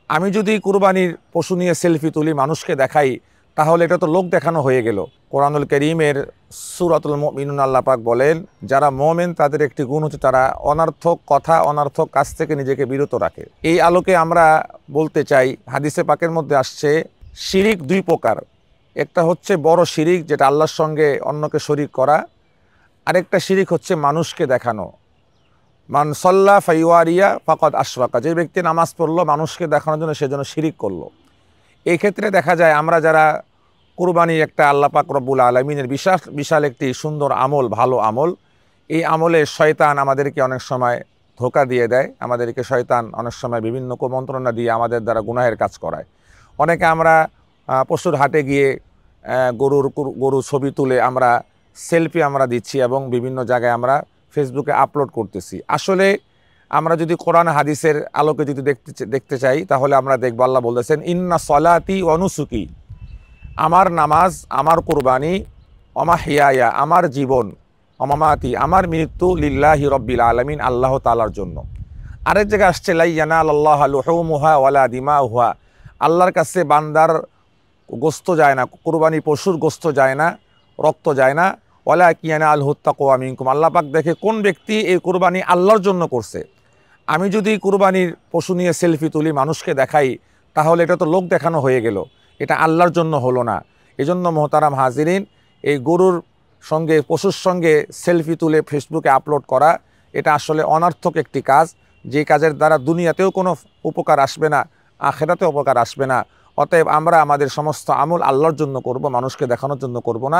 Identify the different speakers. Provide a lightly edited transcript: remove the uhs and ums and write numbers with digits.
Speaker 1: আমি যদি কুরবানির পশু নিয়ে সেলফি তুলি মানুষকে দেখাই তাহলে এটা তো লোক দেখানো হয়ে গেল। কোরআনুল কারীমের সূরাতুল মুমিনুন আল্লাহ পাক বলেন, যারা মুমিন তাদের একটি গুণ হচ্ছে তারা অনর্থক কথা অনর্থক কাজ থেকে নিজেকে বিরত রাখে। এই আলোকে আমরা বলতে চাই, হাদিসে পাকের মধ্যে আসছে শিরিক দুই প্রকার। একটা হচ্ছে বড় শিরিক, যেটা আল্লাহর সঙ্গে অন্যকে শরিক করা। আরেকটা শিরিক হচ্ছে মানুষকে দেখানো। মান সাল্লা ফাইওয়ারিয়া ফাকাদ আশরাকা, যে ব্যক্তি নামাজ পড়লো মানুষকে দেখানোর জন্য সেজন্য শিরিক করলো। এই ক্ষেত্রে দেখা যায় আমরা যারা কুরবানি একটা আল্লাহ পাক রব্বুল আলামিনের বিশাল একটি সুন্দর আমল, ভালো আমল, এই আমলে শয়তান আমাদেরকে অনেক সময় ধোঁকা দিয়ে দেয়। আমাদেরকে শয়তান অনেক সময় বিভিন্ন কুমন্ত্রণা দিয়ে আমাদের দ্বারা গুনাহের কাজ করায়। অনেকে আমরা পশুর হাটে গিয়ে গরু ছবি তুলে আমরা সেলফি আমরা দিচ্ছি এবং বিভিন্ন জায়গায় আমরা ফেসবুকে আপলোড করতেছি। আসলে আমরা যদি কোরআন হাদিসের আলোকে যদি দেখতে চাই তাহলে আমরা দেখব আল্লাহ বলতেছেন, ইন্না সলাতি ওয়া নুসুকি, আমার নামাজ, আমার কুরবানি, অমাহিয়ায়া, আমার জীবন, অমামাতি, আমার মৃত্যু, লিল্লাহি রব্বিল আলামিন, আল্লাহ তাআলার জন্য। আরেক জায়গায় আসছে লা ইয়ানালাল্লাহু লুহুমুহা ওয়ালা দিমাউহা, আল্লাহর কাছে বান্দার গোস্ত যায় না, কুরবানি পশুর গোস্ত যায় না, রক্ত যায় না, ওয়ালা ইয়ানালুহুত তাকওয়া মিনকুম, আল্লাহ পাক দেখে কোন ব্যক্তি এই কুরবানি আল্লাহর জন্য করছে। আমি যদি কুরবানির পশু নিয়ে সেলফি তুলি মানুষকে দেখাই তাহলে এটা তো লোক দেখানো হয়ে গেল, এটা আল্লাহর জন্য হলো না। এজন্য মোহতারাম হাজিরিন, এই গরুর সঙ্গে পশুর সঙ্গে সেলফি তুলে ফেসবুকে আপলোড করা এটা আসলে অনর্থক একটি কাজ, যে কাজের দ্বারা দুনিয়াতেও কোনো উপকার আসবে না, আখিরাতেও উপকার আসবে না। অতএব আমরা আমাদের সমস্ত আমল আল্লাহর জন্য করব, মানুষকে দেখানোর জন্য করব না।